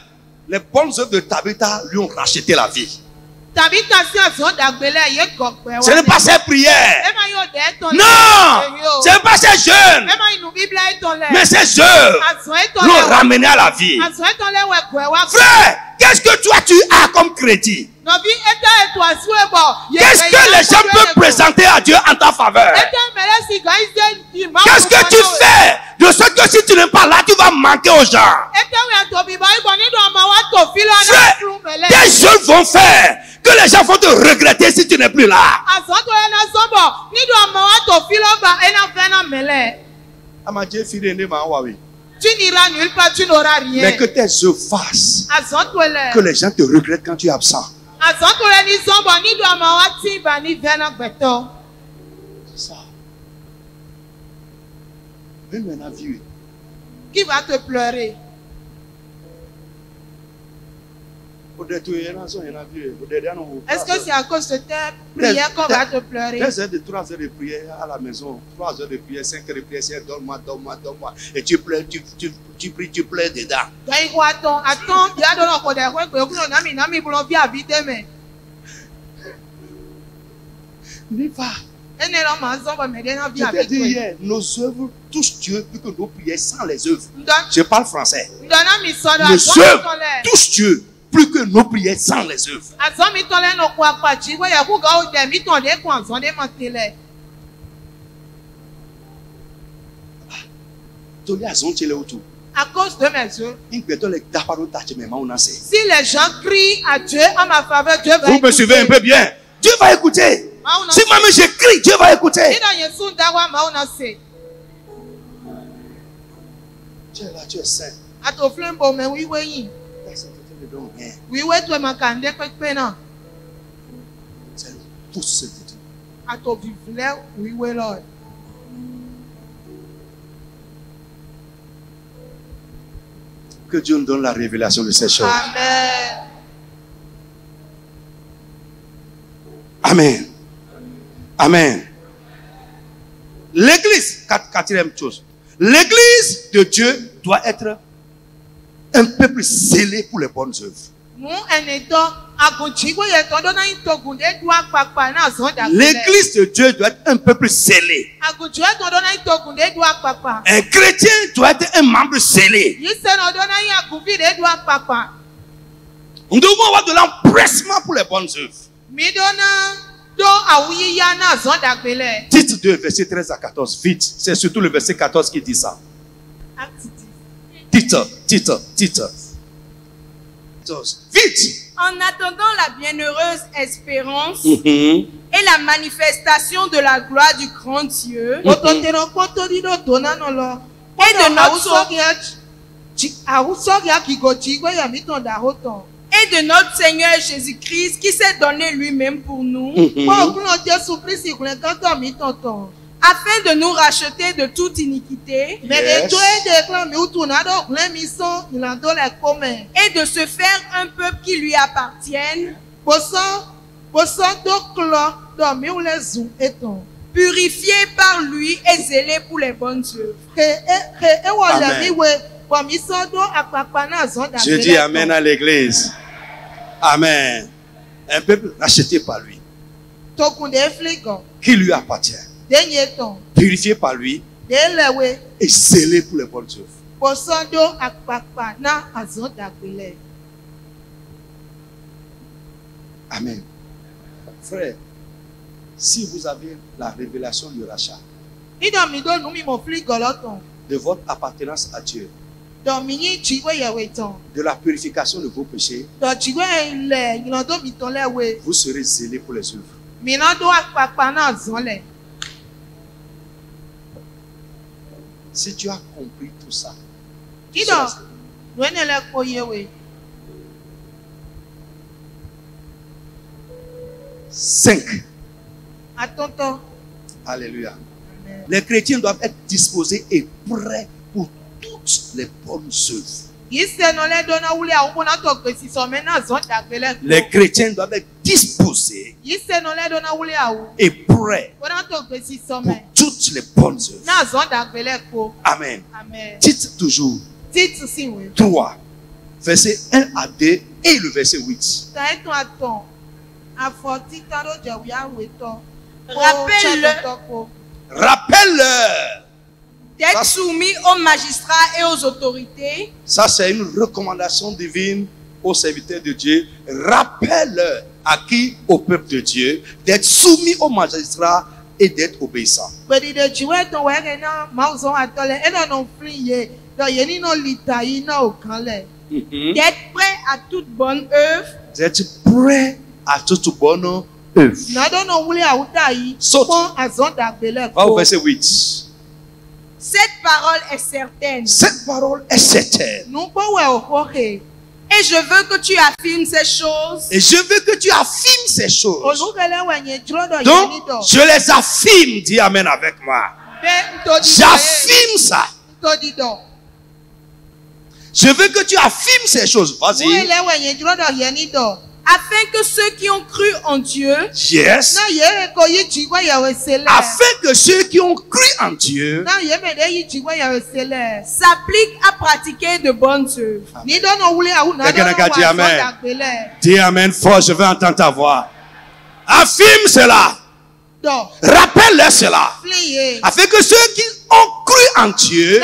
les bonnes œuvres de Tabitha lui ont racheté la vie. Ce n'est pas ses prières. Non, ce n'est pas ses jeûnes. Mais ses œuvres l'ont ramené à la vie. Frère, qu'est-ce que toi tu as comme crédit? Qu'est-ce que les gens peuvent présenter à Dieu en ta faveur? Qu'est-ce que tu fais de ce que si tu n'es pas là, tu vas manquer aux gens? Frère, des jeunes vont faire que les gens vont te regretter si tu n'es plus là. Tu n'iras nulle part, tu n'auras rien. Mais que tes œuvres fassent que les gens te regrettent quand tu es absent. C'est ça. Qui va te pleurer? Est-ce que c'est à cause de ta prière qu'on va te pleurer? 3 heures de prière à la maison, 3 heures de prière, 5 heures de prière, c'est donne-moi. Et tu pleures, tu pries, tu pleures dedans. Attends, N'y va. Je t'ai dit hier, nos œuvres touchent Dieu plus que nos prières sans les œuvres. Je parle français. Nos œuvres touchent Dieu plus que nos prières sans les œuvres. À cause de mes œuvres. Si les gens crient à Dieu en ma faveur, Dieu va écouter. Vous me suivez un peu bien. Dieu va écouter. Si moi-même je crie, Dieu va écouter. Tu es là, tu es saint. C'est tout ce que tu dis. Que Dieu nous donne la révélation de ces choses. Amen. Amen. Amen. L'église, quatrième chose. L'église de Dieu doit être un peuple zélé pour les bonnes œuvres. L'église de Dieu doit être un peuple zélé. Un chrétien doit être un membre zélé. Nous devons avoir de l'empressement pour les bonnes œuvres. Titre 2, verset 13 à 14. Vite. C'est surtout le verset 14 qui dit ça. Titre. Vite. En attendant la bienheureuse espérance et la manifestation de la gloire du grand Dieu et de notre Seigneur Jésus-Christ qui s'est donné lui-même pour nous afin de nous racheter de toute iniquité et de se faire un peuple qui lui appartienne, purifié par lui et zélé pour les bonnes œuvres. Je dis amen à l'église. Amen. Un peuple racheté par lui, qui lui appartient, purifié par lui et zélé pour les bonnes œuvres. Amen. Frère, si vous avez la révélation du rachat, de votre appartenance à Dieu, de la purification de vos péchés, vous serez zélé pour les œuvres. Si tu as compris tout ça, 5. Alléluia. Les chrétiens doivent être disposés et prêts pour toutes les bonnes œuvres. Les chrétiens doivent être disposés et prêts pour toutes les bonnes œuvres. Amen. Titre toujours 3, verset 1 à 2 et le verset 8. Rappelle-leur d'être soumis aux magistrats et aux autorités. Ça, c'est une recommandation divine aux serviteurs de Dieu. Rappelle-leur à qui? Au peuple de Dieu, d'être soumis aux magistrats et d'être obéissants. D'être prêt à toute bonne œuvre. D'être prêt à toute bonne œuvre. Saute. Va au verset 8. Cette parole est certaine. Cette parole est certaine. Et je veux que tu affirmes ces choses. Et je veux que tu affirmes ces choses. Donc, je les affirme. Dis amen avec moi. J'affirme ça. Je veux que tu affirmes ces choses. Vas-y. Afin que ceux qui ont cru en Dieu, yes, afin que ceux qui ont cru en Dieu s'appliquent à pratiquer de bonnes œuvres. Quelqu'un a dit amen. Dis amen fort, je veux entendre ta voix. Affirme cela. Rappelle-leur cela. Afin que ceux qui ont cru en Dieu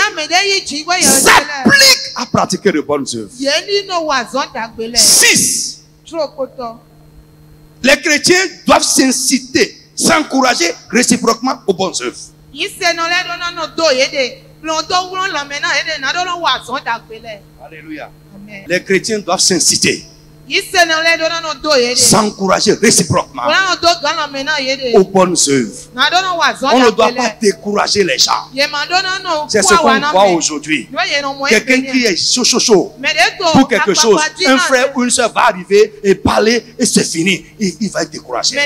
s'appliquent à pratiquer de bonnes œuvres. 6. Les chrétiens doivent s'inciter, s'encourager réciproquement aux bonnes œuvres. Alléluia. Les chrétiens doivent s'inciter, s'encourager réciproquement aux bonnes œuvres. On ne doit pas décourager les gens. C'est ce qu'on voit aujourd'hui. Quelqu'un qui est chaud pour quelque chose, un frère ou une soeur va arriver et parler et c'est fini. Il va être découragé.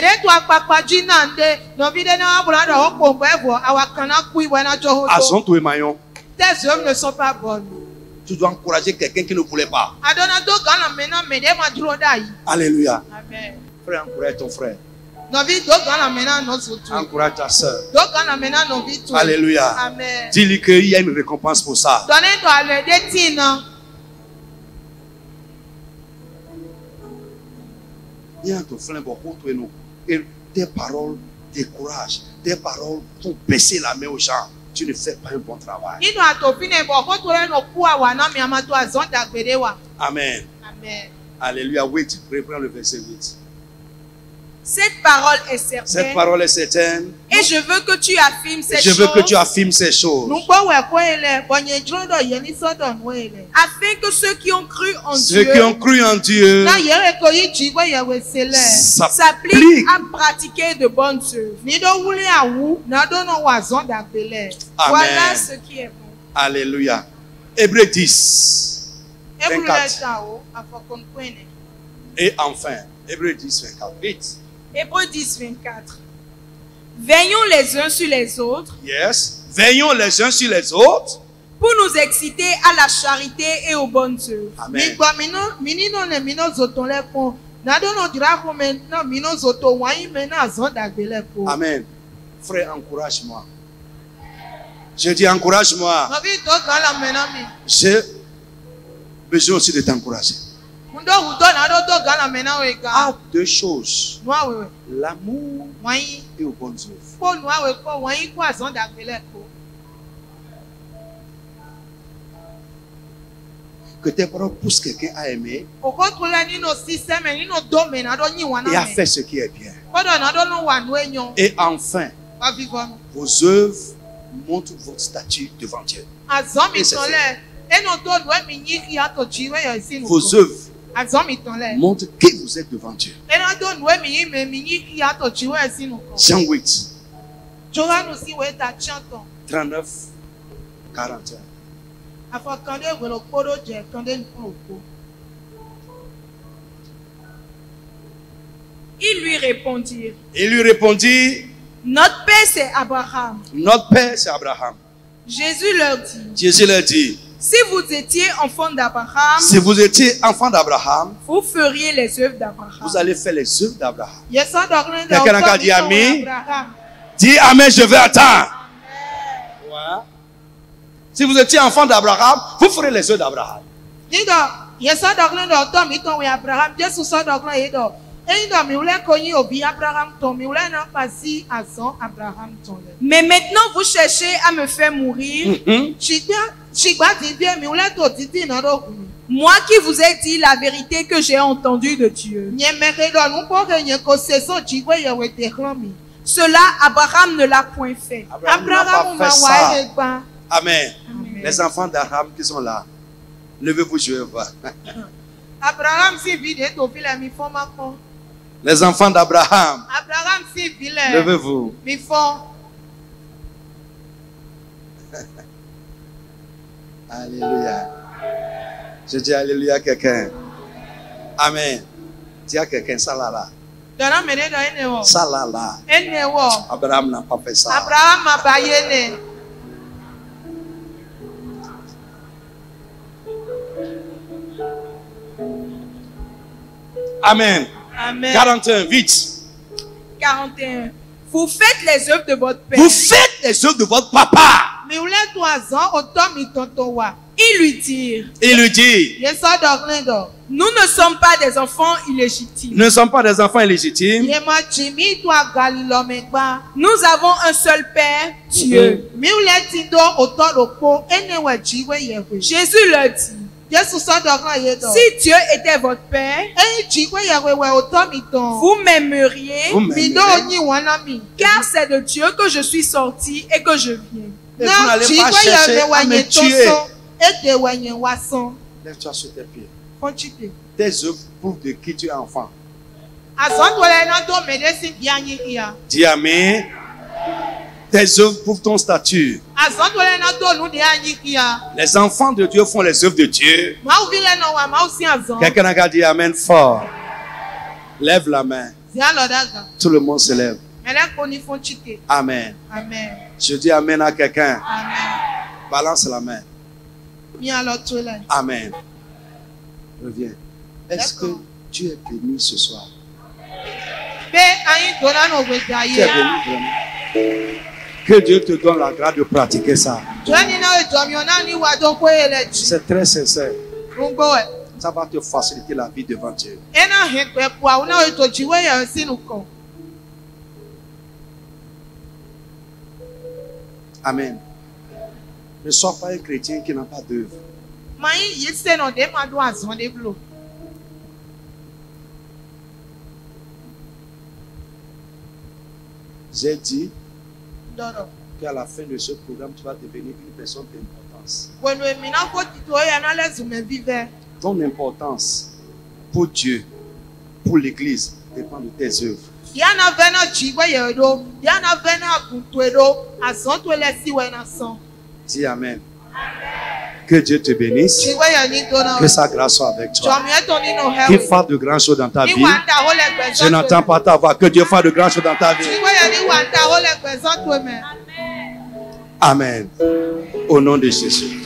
Azon to emayon. Tes œuvres ne sont pas bonnes. Tu dois encourager quelqu'un qui ne voulait pas. Alléluia. Amen. Frère, encourage ton frère. Encourage ta soeur. Alléluia. Amen. Dis-lui qu'il y a une récompense pour ça. Et tes paroles découragent. Tes paroles font baisser la main aux gens. Tu ne fais pas un bon travail. Amen. Amen. Alléluia. 8. Reprends le verset 8. Cette parole est certaine. Cette parole est certaine. Et je veux que tu affirmes ces choses. Je veux que tu affirmes ces choses. Afin que ceux qui ont cru en Dieu s'appliquent à pratiquer de bonnes œuvres. Voilà ce qui est bon. Alléluia. Hébreux 10. 24. Et enfin, Hébreux 10, 24. Vite. Hébreux 10, 24. Veillons les uns sur les autres. Yes. Veillons les uns sur les autres. Pour nous exciter à la charité et aux bonnes œuvres. Amen. Amen. Frère, encourage-moi. Je dis encourage-moi. J'ai besoin aussi de t'encourager. Ah, deux choses. L'amour et aux bonnes œuvres. Que tes paroles poussent quelqu'un à aimer et à faire ce qui est bien. Et enfin, vos œuvres montrent votre statut devant Dieu. Vos œuvres montrent que vous êtes devant Dieu. Jean 8, 39, 41. Ils lui répondirent. Notre père c'est Abraham. Notre père c'est Abraham. Jésus leur dit. Si vous étiez enfant d'Abraham, vous feriez les œuvres d'Abraham. Vous allez faire les œuvres d'Abraham. Quelqu'un a dit amen. Dis amen, je vais attendre. Ouais. Si vous étiez enfant d'Abraham, vous ferez les œuvres d'Abraham. Mais maintenant vous cherchez à me faire mourir. Moi qui vous ai dit la vérité que j'ai entendue de Dieu. Cela, Abraham ne l'a point fait. Abraham n'a pas fait ça. Amen. Les enfants d'Abraham qui sont là, levez-vous, je vais voir. Les enfants d'Abraham, levez-vous. Alléluia. Je dis alléluia à quelqu'un. Amen. Dis à quelqu'un, ça là. Ça là. Abraham n'a pas fait ça. Amen. Amen. 41, vite. 41. Vous faites les œuvres de votre père. Vous faites les œuvres de votre papa. Ils lui dirent. Il lui dit. Nous ne sommes pas des enfants illégitimes. Nous ne sommes pas des enfants illégitimes. Nous avons un seul Père, Dieu. Jésus leur dit. Si Dieu était votre Père, vous m'aimeriez, car c'est de Dieu que je suis sorti et que je viens. Et vous n'allez pas chercher à me tuer. Lève-toi sur tes pieds. Tes œuvres prouvent de qui tu es enfant. Dis Amen. Tes œuvres prouvent ton statut. Les enfants de Dieu font les œuvres de Dieu. Quelqu'un a dit Amen fort. Lève la main. Tout le monde se lève. Amen. Amen. Je dis Amen à quelqu'un. Amen. Balance la main. Amen. Reviens. Est-ce que tu es béni ce soir? Tu es béni vraiment? Que Dieu te donne la grâce de pratiquer ça. C'est très sincère. Ça va te faciliter la vie devant Dieu. Amen. Ne sois pas un chrétien qui n'a pas d'œuvre. J'ai dit qu'à la fin de ce programme, tu vas devenir une personne d'importance. Ton importance pour Dieu, pour l'Église, dépend de tes œuvres. Dis Amen. Que Dieu te bénisse. Que sa grâce soit avec toi. Qu'il fasse de grandes choses dans ta vie. Je n'entends pas ta voix. Que Dieu fasse de grandes choses dans ta vie. Amen. Au nom de Jésus.